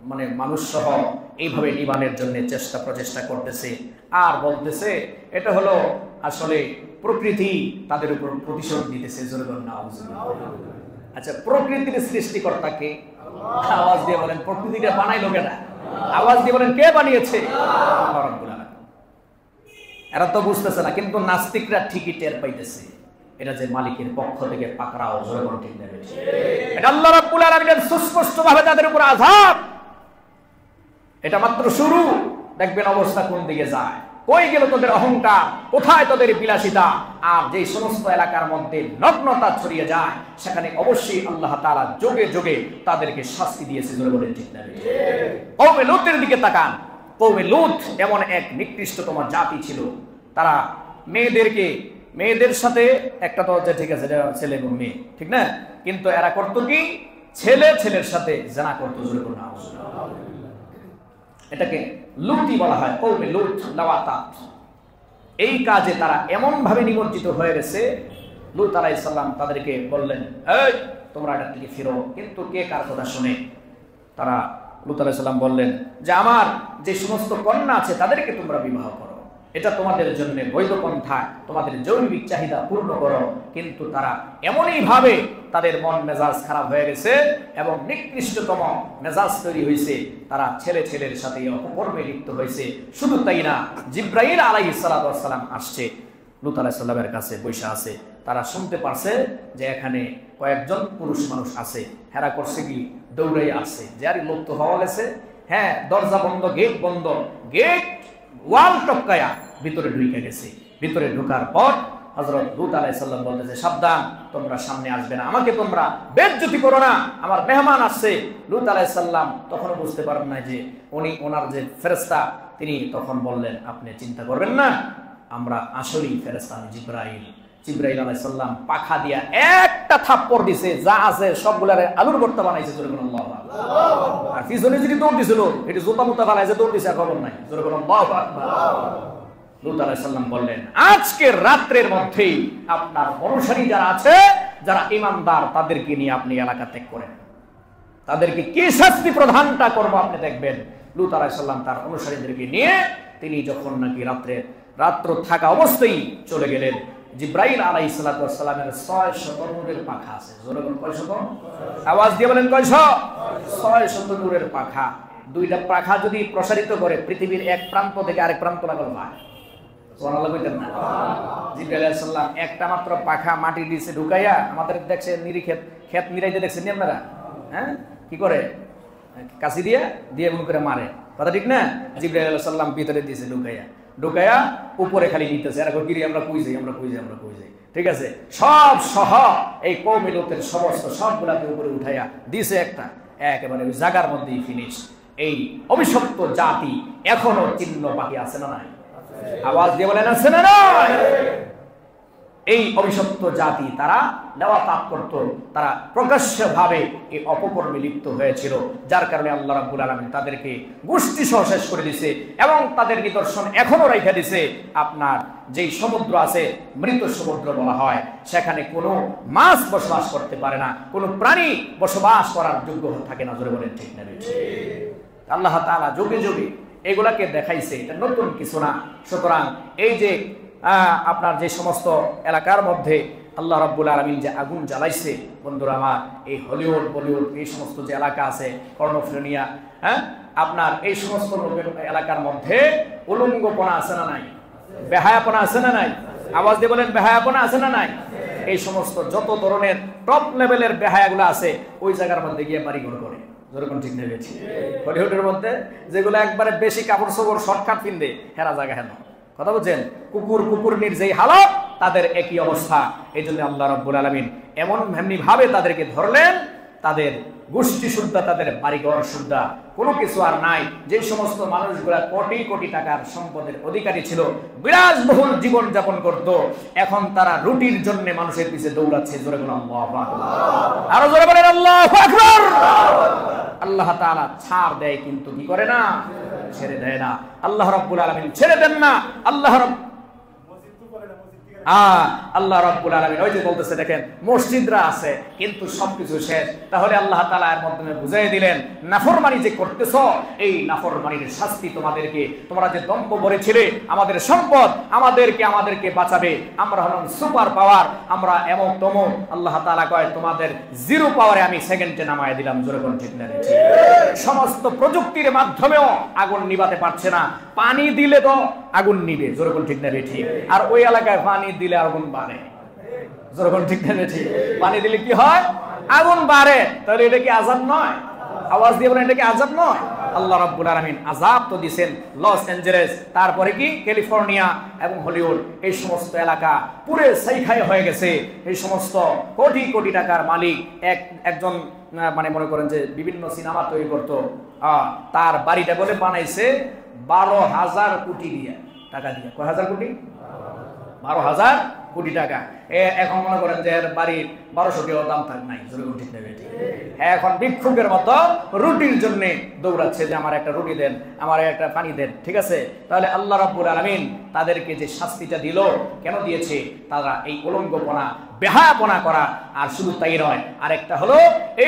মানে মানুষ সহ এইভাবে নির্মাণের জন্য প্রচেষ্টা করতেছে। আর বলতেছে এটা হলো আসলে প্রকৃতি তাদের উপর প্রতিশোধ দিতেছে। আচ্ছা, প্রকৃতির সৃষ্টিকর্তাকে? আওয়াজ দিয়ে বলেন, প্রকৃতিটা বানাইলো কেনা? আওয়াজ দিয়ে বলেন, কে বানিয়েছে? আল্লাহ রাব্বুল আলামিন। এরা তো বুঝতেছে না, কিন্তু নাস্তিকরা ঠিকই টের পাইতেছে এটা যে মালিকের পক্ষ থেকে পাকড়াও। ঠিক না? এটা আল্লাহ রাব্বুল আলামিনের সুস্পষ্ট ভাবে তাদের উপর আযাব। এটা মাত্র শুরু, দেখবেন অবস্থা কোন দিকে যায়। কই গেল তোদের অহংকার, কোথায় তোদের বিলাসিতা? আর যে সমস্ত এলাকার মধ্যে নগ্নতা ছড়িয়ে যায়, সেখানে অবশ্যই আল্লাহ তাআলা যোগে যোগে তাদেরকে শাস্তি দিয়েছে। ঠিক না? কওমে লূতের দিকে তাকান। কওমে লূত এমন এক নিকৃষ্টতম জাতি ছিল। তারা মেয়েদের সাথে একটা তো ঠিক আছে, ছেলে এবং মেয়ে, ঠিক না? কিন্তু এরা করতো কি, ছেলের সাথে জিনা করতো। এটাকে লুতি বলা হয়, কওমে লূত, লাওয়াতাত। এই কাজে তারা এমন ভাবে নিমজ্জিত হয়ে গেছে, লূত আলাইহিস সালাম তাদেরকে বললেন, এই তোমরা এটা থেকে ফিরো। কিন্তু কে কার কথা শুনে? তারা লূত আলাইহিস সালাম বললেন যে আমার যে সমস্ত কন্যা আছে তাদেরকে তোমরা বিবাহ করো, এটা তোমাদের জন্য বৈধ পন্থা, তোমাদের জৈবিক চাহিদা পূর্ণ করো। কিন্তু তারা এমনই ভাবে তাদের মন মেজাজ খারাপ হয়ে গেছে এবং নিকৃষ্টতম মেজাজ তৈরি হয়েছে। তারা ছেলের সাথে অপকর্মে লিপ্ত হয়েছে। শুধু তাই না, জিব্রাইল আলাইহিস সালাম আসছে, লূত আলাইহিস সালামের কাছে বসে আছে। তারা শুনতে পারছে যে এখানে কয়েকজন পুরুষ মানুষ আছে। হেরা করছে কি, দৌড়াই আসছে যে আরে লোক তো হওয়া গেছে। হ্যাঁ, দরজা বন্ধ, গেট বন্ধ, গেট ওয়াল টপকায়া ভিতরে ঢুকে গেছে। ভিতরে ঢোকার পর হযরত লূত আলাইহিস সালাম বলতেছে, সাবধান, তোমরা সামনে আসবে না, আমাকে তোমরা বেইজ্জতি করো না, আমার মেহমান আসছে। লূত আলাইহিস সালাম তখনও বুঝতে পারেন না যে ওনার যে ফেরেশতা, তিনি তখন বললেন, আপনি চিন্তা করবেন না, আমরা আসলেই ফেরেশতা, আমি জিব্রাইল। জিব্রাইল আলাইহিস সালাম পাখা দিয়া একটা থাপ্পড় দিছে, যা আছে সবগুলারে আলুর ভর্তা বানাইছে। আল্লাহু আকবার। আর পিছনে যদি দৌড় দিছিল, এটি জুতা মুতা বানাইছে, দৌড় দিছে, খবর নাই। আল্লাহু আকবার। লূত আলাইহিস সালাম বললেন, আজকের রাত্রের মধ্যেই আপনার অনুসারী যারা আছে, যারা ঈমানদার, তাদেরকে নিয়ে আপনি এলাকা ত্যাগ করেন। তাদেরকে কি শাস্তি প্রদানটা করব আপনি দেখবেন। লূত আলাইহিস সালাম তার অনুসারীদেরকে নিয়ে তিনি যখন নাকি রাত্র থাকা অবস্থায় চলে গেলেন, জিব্রাইল আলাইহিস সালামের ৬০০ নূরের পাখা আছে। কয়শত? আওয়াজ দিয়ে বলেন, কয়শ? ৬০০ নূরের পাখা। দুইটা পাখা যদি প্রসারিত করে পৃথিবীর এক প্রান্ত থেকে আরেক প্রান্ত লাগল ভাই, সুবহানাল্লাহ কইতেন না? জিব্রাইল আলাইহিস সালাম একটা মাত্র পাখা মাটি দিয়েছে ঢুকাইয়া, আমাদের দেখছে ক্ষেত নিরাইতে দেখছেন আপনারা? হ্যাঁ, কি করে? কাশি দিয়ে এমন করে মারে, কথা ঠিক না? জিব্রাইল আলাইহিস সালাম ভিতরে দিয়েছে ঢুকাইয়া উপরে খালি নিতেছে। আর গিরি আমরা কই যাই। ঠিক আছে, সব সহ এই কওমে লূতের সমস্ত সবগুলাকে উপরে উঠাইয়া দিয়েছে একেবারে ওই জায়গার মধ্যেই ফিনিশ। এই অভিশপ্ত জাতি এখনো চিহ্ন বাকি আছে না নাই? আওয়াজ দিয়ে বলেন, আছে না নাই? এই অভিশপ্ত জাতি তারা লাওয়াতাত করত, তারা প্রকাশ্যভাবে এই অপকর্মে লিপ্ত হয়েছিল, যার কারণে আল্লাহ রাব্বুল আলামিন তাদেরকে গোষ্ঠী সহ শেষ করে দিয়েছে এবং তাদের নিদর্শন এখনো রেখে দিয়েছে। আপনার যেই সমুদ্র আছে মৃত সমুদ্র বলা হয়, সেখানে কোনো মাছ বসবাস করতে পারে না, কোনো প্রাণী বসবাস করার যোগ্য থাকে না। জোরে বলেন ঠিক না? আল্লাহ তাআলা যুগে যুগে এগুলাকে দেখাইছে, এটা নতুন কিছু না। সুতরাং এই যে আপনার যে সমস্ত এলাকার মধ্যে আল্লাহ রাব্বুল আলামিন যে আগুন জ্বালাইছে, বন্ধুরা আমার, এই হলিউড বলিউড এই সমস্ত যে এলাকা আছে, কর্ণফ্রেনিয়া, আপনার এই সমস্ত এলাকার মধ্যে উলঙ্গপনা আছে না নাই? বেহায়াপনা আছে না নাই? আওয়াজ দিয়ে বলেন, বেহায়াপনা আছে না নাই? এই সমস্ত যত ধরনের টপ লেভেলের বেহায়াগুলো আছে ওই জায়গার মধ্যে গিয়ে বাড়িঘর করে। যেরকম ঠিক নেই বেশি হলিউডের মধ্যে যেগুলো একবারে বেশি কাপড় চোপড় শর্টকাট পিনবে, হেরা জায়গা হেন, কথা বলছেন? কুকুরনির যেই হালত তাদের একই অবস্থা। এই জন্য আল্লাহ রাব্বুল আলামিন এমনি ভাবে তাদেরকে ধরলেন, তাদের গোষ্ঠী শুদ্ধা, তাদের বাড়িঘর শুদ্ধা, কোনো কিছু আর নাই। যে সমস্ত মানুষগুলা কোটি কোটি টাকার সম্পদের অধিকারী ছিল, বিলাসবহুল জীবন যাপন করত, এখন তারা রুটির জন্য মানুষের পিছে দৌড়াচ্ছে। জোরে বলেন আল্লাহু আকবার, আরো জোরে বলেন আল্লাহু আকবার। আল্লাহ তাআলা ছাড় দেয় কিন্তু কি করে না? ছেড়ে দেয় না। আল্লাহ রাব্বুল আলামিন ছেড়ে দেন না। আল্লাহ রাব্বুল আলামিন ওই যে বলতেছে, দেখেন মসজিদরা আছে কিন্তু সবকিছু শেষ। তাহলে আল্লাহ তাআলা এর মাধ্যমে বুঝিয়ে দিলেন, নাফরমানি যে করতেছো, এই নাফরমানির শাস্তি তোমাদেরকে, তোমরা যে দম্ভ করেছিলে আমাদের সম্পদ, আমাদেরকে বাঁচাবে, আমরা হলাম সুপার পাওয়ার, আমরা এমন তমন। আল্লাহ তাআলা কয়, তোমাদের জিরো পাওয়ারে আমি সেকেন্ডে নামায় দিলাম। জোরে কোন ঠিক না? সমস্ত প্রযুক্তির মাধ্যমেও আগুন নিভাতে পারছে না, পানি দিলে তো আগুন নিবে। জোরে কোন ঠিক না? ঠিক। আর ওই এলাকায় পানি দিলে আগুন বাড়ে। জোরে কোন ঠিক না? ঠিক। পানি দিলে কি হয়? আগুন বাড়ে। তাহলে এটা কি আযাব নয়? আওয়াজ দিয়ে বলেন, এটা কি আযাব নয়? আল্লাহ রাব্বুল আলামিন আযাব তো দিবেন লস অ্যাঞ্জেলেস, তারপরে কি ক্যালিফোর্নিয়া এবং হলিউড, এই সমস্ত এলাকা পুরো ছাইখাই হয়ে গেছে। এই সমস্ত কোটি কোটি টাকার মালিক একজন, মানে মনে করেন যে বিভিন্ন সিনেমা তৈরি করতো, তার বাড়িটা বলে বানাইছে 12,000 কোটি দিয়ে, টাকা দিয়ে। কয় হাজার কোটি? 12,000 কোটি টাকা। এখন মনে করেন যে এর বাড়ির 1200 দাম থাক নাই। ঠিক নেবে, এখন ভিক্ষুকের মতো রুটির জন্য দৌড়াচ্ছে যে আমার একটা রুটি দেন, আমার একটা পানি দেন। ঠিক আছে, তাহলে আল্লাহ রাব্বুল আলামিন তাদেরকে যে শাস্তিটা দিল, কেন দিয়েছে? তারা এই উলঙ্গপনা, বেহায়াপনা করা। আর শুধু তাই নয়, আরেকটা হলো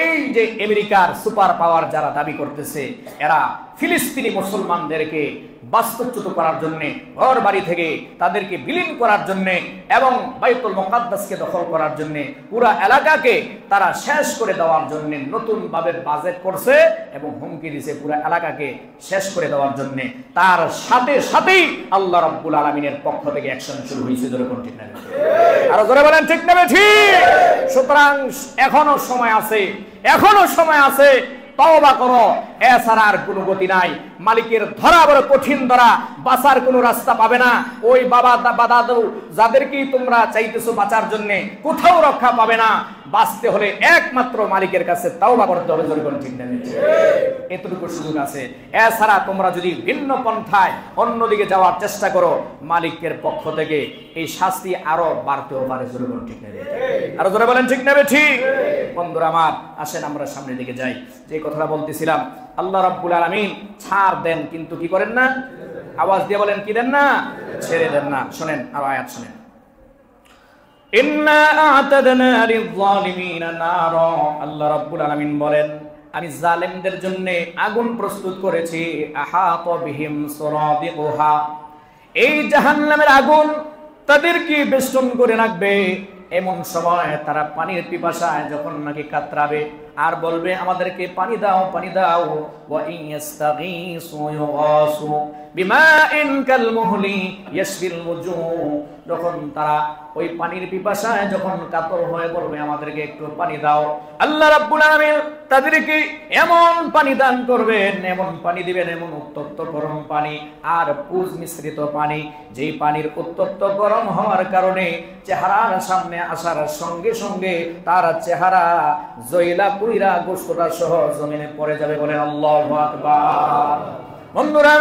এই যে আমেরিকার সুপার পাওয়ার যারা দাবি করতেছে, এরা ফিলিস্তিনি মুসলমানদেরকে বাস্তুচ্যুত করার জন্য, ঘর বাড়ি থেকে তাদেরকে বিলীন করার জন্য এবং বাইতুল মুকাদ্দাসকে দখল করার জন্য, পুরা এলাকাকে তারা শেষ করে দেওয়ার জন্য নতুন ভাবে বাজেট করছে এবং হুমকি দিয়েছে পুরা এলাকাকে শেষ করে দেওয়ার জন্য। তার সাথে সাথেই আল্লাহ রাব্বুল আলামিনের পক্ষ থেকে অ্যাকশন শুরু হয়েছে। জোরে কোন ঠিক না? আর জোরে বলেন ঠিক না? ঠিক। সুতরাং এখনো সময় আছে, এখনো সময় আছে, তওবা করো, এছাড়া আর কোনো গতি নাই। মালিকের ধরা বড় কঠিন ধরা, বাঁচার কোনো রাস্তা পাবে না। ওই বাবা দাদু যাদেরকে তোমরা চাইতেছো বাঁচার জন্য, কোথাও রক্ষা পাবে না। বাঁচতে হলে একমাত্র মালিকের কাছে তওবা করতে হবে। জোরে বলেন ঠিক না? এতটুকু সুযোগ আছে। এছাড়া তোমরা যদি ভিন্ন পন্থায় অন্যদিকে যাওয়ার চেষ্টা করো, মালিকের পক্ষ থেকে এই শাস্তি আরো বাড়তেও পারে। জোরে বলেন ঠিক না? আরো জোরে বলেন ঠিক না? ঠিক। বন্ধুরা আমার, আসেন আমরা সামনের দিকে যাই। যে কথাটা বলতেছিলাম, আল্লাহ রাব্বুল আলামিন ছাড় দেন কিন্তু কি করেন না? আওয়াজ দিয়ে বলেন, কি দেন না? ছেড়ে দেন না। শুনেন আর আয়াত শুনেন, ইন্না আ'তাদনা লিয-যালিমিনা নারা। আল্লাহ রাব্বুল আলামিন বলেন, আমি জালেমদের জন্য আগুন প্রস্তুত করেছি। আহাতা বিহিম সুরাদিকুহা, এই জাহান্নামের আগুন তাদেরকে বেষ্টন করে রাখবে। এমন সময় তারা পানির পিপাসায় যখন নাকি কাতরাবে আর বলবে, আমাদেরকে পানি দাও, পানি দাও। ওয়া ইয়াস্তাগীসু ইউগাসু বিমাইন কালমুহলি ইয়াশফিল ওযুহ, যখন তারা ওই পানির পিপাসায় যখন কাতর হয়ে বলবে, আমাদেরকে একটু পানি দাও, আল্লাহ রাব্বুল আলামিন তাদেরকে এমন পানি দান করবেন, এমন পানি দিবেন, এমন উত্তপ্ত গরম পানি আর পুজ মিশ্রিত পানি, যেই পানির উত্তপ্ত গরম হওয়ার কারণে চেহারার সামনে আসার সঙ্গে সঙ্গে তার চেহারা জয়লা পুইরা গোশতটা সহ জমিনে পড়ে যাবে। বলেন আল্লাহু আকবার। বন্ধুরা,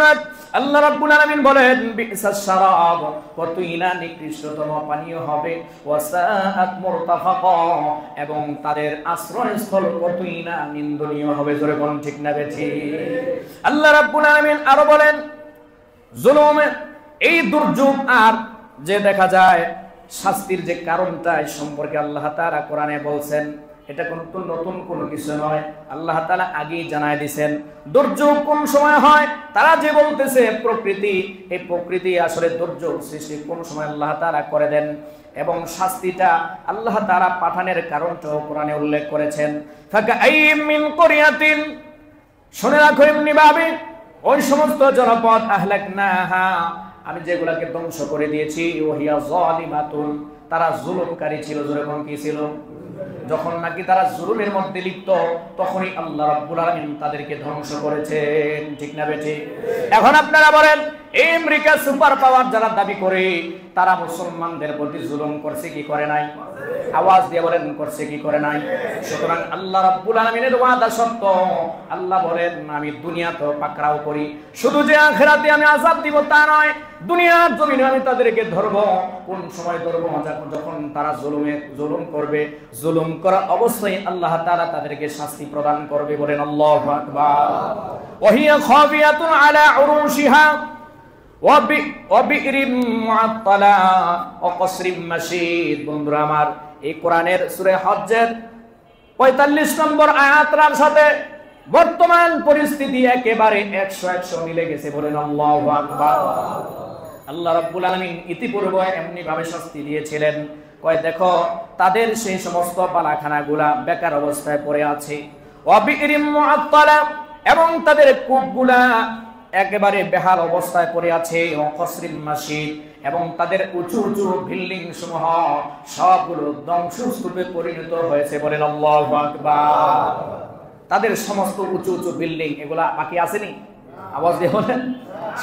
আল্লাহ রাব্বুল আলামিন বলেন, বিসাস শারাব, কতই না নিকৃষ্টতম পানীয় হবে, ওয়াসাআত মুরতাফাকা, এবং তাদের আশ্রয়স্থল কতই না নিন্দনীয় হবে। জোরে কোন ঠিক না? বেঠি। আল্লাহ রাব্বুল আলামিন আরো বলেন, জুলুমের এই দুর্যোগ আর যে দেখা যায় শাস্তির যে কারণটা এই সম্পর্কে আল্লাহ তাআলা কোরআনে বলছেন, এটা কিন্তু নতুন কোনো কিছু নয়, আল্লাহ তাআলা আগেই জানায় দিয়েছেন। দুর্যোগ কোন সময় হয়, তারা যে বলতেছে প্রকৃতি, এই প্রকৃতি আসলে দুর্যোগ সৃষ্টি কোন সময় আল্লাহ তাআলা করে দেন, এবং শাস্তিটা আল্লাহ তাআলা পাঠানোর কারণটাও কোরআনে উল্লেখ করেছেন। ফাকাইম মিন ক্বরিয়াতিন, শুনে রাখো এমনি ভাবে ওই সমস্ত জনপদ আহলাকনাহা, আমি যেগুলাকে ধ্বংস করে দিয়েছি, ওহিয়া যালিমাতুন, তারা জুলুমকারী ছিল। যেরকম কি ছিল? যখন নাকি তারা জুলুমের মধ্যে লিপ্ত, তখনই আল্লাহ রাব্বুল আলামিন তাদেরকে ধ্বংস করেছেন। ঠিক না বেঠিক? এখন আপনারা বলেন, এই আমেরিকা সুপার পাওয়ার যারা দাবি করে, তারা মুসলমানদের প্রতি জুলুম করছে কি করে নাই? আওয়াজ দিয়ে বলেন, করছে কি করে নাই? সুতরাং আল্লাহ রাব্বুল আলামিনের ওয়াদা সত্য। আল্লাহ বলেন, আমি দুনিয়াতেও পাকড়াও করি, শুধু যে আখিরাতে আমি আযাব দিব তা নয়, দুনিয়ার জমিনে আমি তাদেরকে ধরব। কোন সময় ধরব? যখন তারা জুলুম করবে, জুলুম করা অবস্থায় আল্লাহ তাআলা তাদেরকে শাস্তি প্রদান করবে। বলেন আল্লাহু আকবার। ওয়াহিয়া খাফিয়াতুন আলা উরুশিহা ওয়া বি'রিম মুআত্তালা ওয়া কসরিম মাশিদ। বন্ধুরা আমার, এই কোরআনের সূরা হজ্জের 45 নম্বর আয়াতের সাথে বর্তমান পরিস্থিতি একেবারে 100 মিলে গেছে। বলেন আল্লাহু আকবার। আল্লাহ রাব্বুল আলামিন ইতিপূর্বে এমনি ভাবে শাস্তি দিয়েছিলেন, কয় দেখো তাদের সেই সমস্ত বালাখানাগুলা বেকার অবস্থায় পড়ে আছে, ওয়া বি'রিম মুআত্তালা, এবং তাদের কূপগুলা একেবারে বেহাল অবস্থায় পড়ে আছে, ওয়া কসরিম মাশিদ, এবং তাদের উঁচু উঁচু বিল্ডিং সমূহ সবগুলো ধ্বংসস্তূপে পরিণত হয়েছে। বলেন আল্লাহু আকবার। তাদের সমস্ত উঁচু উঁচু বিল্ডিং এগুলা বাকি আসেনি? আওয়াজ দিয়ে বলেন,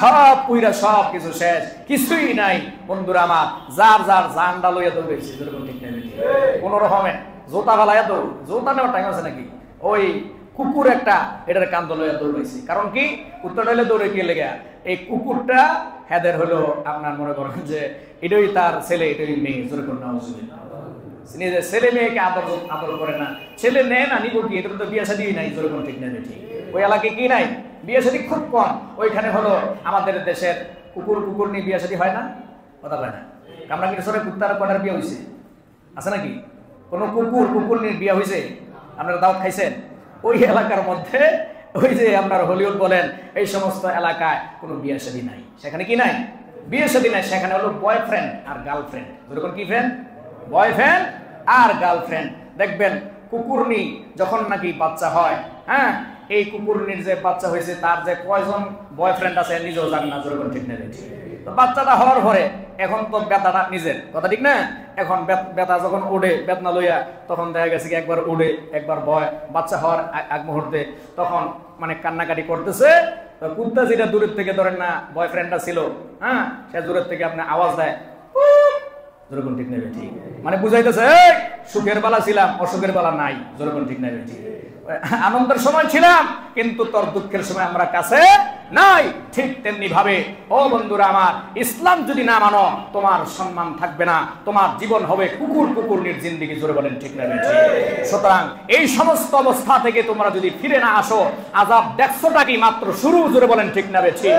সব পুইরা সব কিছু শেষ, কিছুই নাই। বন্ধুরা আমার, যার যার জানডা লইয়া দৌড়েছে। ঠিক না? কোন রকমে জোতা ফালাইয়া দৌড়, জোতা নেওয়ার টাইম আছে নাকি? ওই কুকুর একটা এটার কান্দ লইয়া দৌড়াইছে। কারণ কি? উত্তর হইলে দৌড়ে গিয়ে লেগে এই কুকুরটা হেদের হলো আপনার মনে করেন যে এটাই তার ছেলে, এটাই মেয়ে। যেরকম নিজের ছেলে মেয়েকে আদর করে না, ছেলে নেয় না, নিব কি? এটা তো বিয়ে শাদী নাই। যেরকম ঠিক না? ঠিক। ওই এলাকায় কি নাই? বিয়ে শাদী খুব কম। ওইখানে হলো আমাদের দেশের কুকুর নিয়ে বিয়ে শাদী হয় না, কথা হয় না। কামরাঙ্গীর কুত্তার কটার বিয়ে হয়েছে আছে নাকি? কোনো কুকুর নিয়ে বিয়ে হয়েছে? আপনারা দাওয়াত খাইছেন? ওই এলাকার মধ্যে ওই যে আপনার হলিউড বলেন, এই সমস্ত এলাকায় কোনো বিয়ে শাদী নাই। সেখানে কি নাই? বিয়ে শাদী নাই। সেখানে হলো বয়ফ্রেন্ড আর গার্লফ্রেন্ড। যেরকম কি ফ্রেন্ড? বয়ফ্রেন্ড আর গার্লফ্রেন্ড। দেখবেন কুকুরনি যখন নাকি বাচ্চা হয়, হ্যাঁ, এই কুকুরনির যে বাচ্চা হয়েছে তার যে কয়জন বয়ফ্রেন্ড আছে নিজেও জান না। যেরকম ঠিক না? তো বাচ্চাটা হওয়ার পরে এখন তো বেতাটা নিজের, কথা ঠিক না? এখন বেতা যখন উড়ে বেতনা লইয়া, তখন দেখা গেছে কি একবার উড়ে একবার বয়। বাচ্চা হওয়ার এক মুহূর্তে তখন মানে কান্নাকাটি করতেছে। কুত্তা যেটা দূরের থেকে ধরেন না বয়ফ্রেন্ডটা ছিল, হ্যাঁ, সে দূরের থেকে আপনি আওয়াজ দেয়, যেরকম ঠিক নেবে ঠিক, মানে বুঝাইতেছে সুখের বেলা ছিলাম, অসুখের বেলা নাই। যেরকম ঠিক নেবে ঠিক, আনন্দের সময় ছিলাম কিন্তু তোর দুঃখের সময় আমরা কাছে নাই। ঠিক তেমনি ভাবে ও বন্ধুরা আমার, ইসলাম যদি না মানো তোমার সম্মান থাকবে না, তোমার জীবন হবে কুকুরনির জিন্দেগি। জোরে বলেন ঠিক না? সুতরাং এই সমস্ত অবস্থা থেকে তোমরা যদি ফিরে না আসো, আযাব দেখছোটা কি মাত্র শুরু। জোরে বলেন ঠিক না? ঠিক।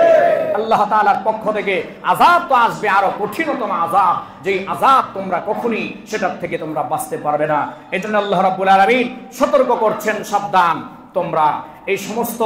আল্লাহ তাআলার পক্ষ থেকে আযাব তো আসবে, আরো কঠিনতম আযাব, যেই আযাব তোমরা কখনই সেটার থেকে তোমরা বাঁচতে পারবে না। এজন্য আল্লাহ রাব্বুল আলামিন সতর্ক করছেন, সাবধান, তোমরা এই সমস্ত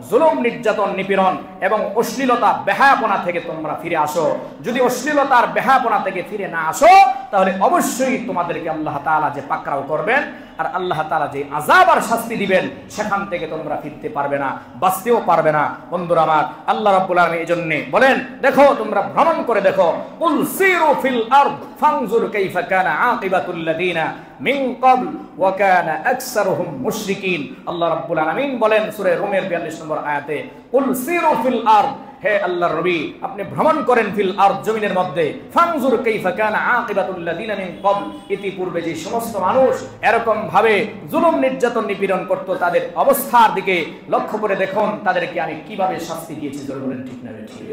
জুলুম, নির্যাতন, নিপীড়ন এবং অশ্লীলতা, বেহায়াপনা থেকে তোমরা ফিরে আসো। যদি অশ্লীলতার বেহায়াপনা থেকে ফিরে না আসো, তাহলে অবশ্যই তোমাদেরকে আল্লাহ তাআলা যে পাকড়াও করবেন আর আল্লাহ তাআলা যে আযাব আর শাস্তি দিবেন, সেখান থেকে তোমরা ফিরতে পারবে না, বাঁচতেও পারবে না। বন্ধুরা আমার, আল্লাহ রাব্বুল আলামিন এজন্য বলেন, দেখো তোমরা ভ্রমণ করে দেখো, কুল সিরু ফিল আরদ ফানজুর কাইফা কানা আকিবাতুল লাযিনা মিন ক্বাবল ওয়া কানা আকসারুহুম মুশরিকিন। আল্লাহ রাব্বুল আলামিন বলেন সূরা রুমের 42 নম্বর আয়াতে, কুল সিরু ফিল আরদ, হে আল্লাহর নবী আপনি ভ্রমণ করেন ফিল আরদ, জমিনের মধ্যে, ফানজুর কাইফা কানা আকিবাতুল লাযিনা মিন ক্বাবল, ইতিপূর্বে যে সমস্ত মানুষ এরকম ভাবে জুলুম, নির্যাতন, নিপীড়ন করত, তাদের অবস্থার দিকে লক্ষ্য করে দেখুন তাদেরকে আমি কিভাবে শাস্তি দিয়েছি। জোরে বলেন ঠিক না? ঠিক।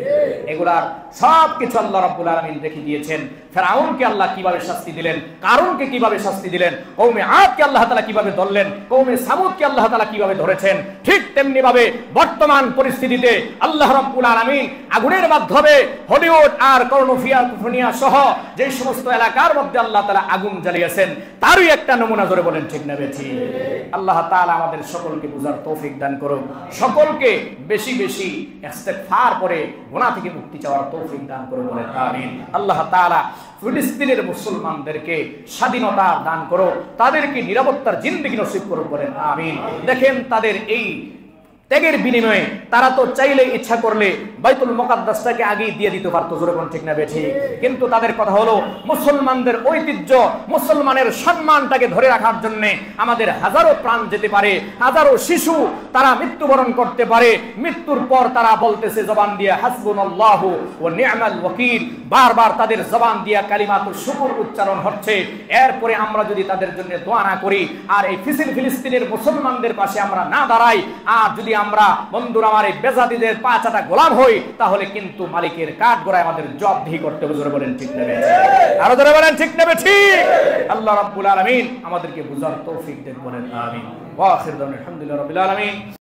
এগুলার সব কিছু আল্লাহ রাব্বুল আলামিন দেখে দিয়েছেন। ফিরআউনকে আল্লাহ কিভাবে শাস্তি দিলেন, কারুনকে কিভাবে শাস্তি দিলেন, কওমে আদকে আল্লাহ তাআলা কিভাবে ধরলেন, কওমে সামুদকে আল্লাহ তাআলা কিভাবে ধরেছেন, ঠিক তেমনি ভাবে বর্তমান পরিস্থিতিতে আল্লাহ রাব্বুল আলামিন আগুনের মাধ্যমে হলিউড আর কর্নোফিয়া সহ যে সমস্ত এলাকার মধ্যে আল্লাহ তাআলা আগুন জ্বালিয়েছেন তারই একটা নমুনা ধরে বলেন ঠিক না বেঠিক? আল্লাহ তাআলা আমাদের সকলকে বুঝার তৌফিক দান করুন, সকলকে বেশি বেশি ইস্তেগফার করে গুনাহ থেকে মুক্তি চাওয়ার তৌফিক দান করুন বলেন আমিন। আল্লাহ তাআলা ফিলিস্তিনের মুসলমানদেরকে স্বাধীনতা দান করো, তাদেরকে নিরাপত্তার জিন্দেগি নসিব করুন বলেন আমিন। দেখেন তাদের এই ত্যাগের বিনিময়ে তারা তো চাইলে ইচ্ছা করলে বাইতুল মুকাদ্দাসটাকে আগেই দিয়ে দিতে পারতো, যেরকম ঠিক না বেঠিক? কিন্তু তাদের কথা হলো মুসলমানদের ঐতিহ্য, মুসলমানের সম্মানটাকে ধরে রাখার জন্য আমাদের হাজারো প্রাণ যেতে পারে, হাজারো শিশু তারা মৃত্যুবরণ করতে পারে, মৃত্যুর পর তারা বলতেছে জবান দিয়ে হাসবুনাল্লাহু ওয়া নি'মাল ওয়াকিল, বারবার তাদের জবান দিয়ে কালিমাতুশ শুকর উচ্চারণ হচ্ছে। এরপরে আমরা যদি তাদের জন্য দোয়া না করি আর এই ফিলিস্তিনের মুসলমানদের পাশে আমরা না দাঁড়াই, আর যদি আমরা বন্ধুরা আমার এই বেজাতিদের পাঁচাটা গোলাম হই, তাহলে কিন্তু মালিকের কাঠ গড়ায় আমাদের জবাবদিহি করতে হবে। বলেন ঠিক না বেঠিক? আরো জোরে বলেন ঠিক না বেঠিক? আল্লাহ রাব্বুল আলামিন আমাদেরকে বুঝার তৌফিক দেন বলেন আমিন। ওয়া আখিরু দাওয়ানা আলহামদুলিল্লাহি রাব্বিল আলামিন।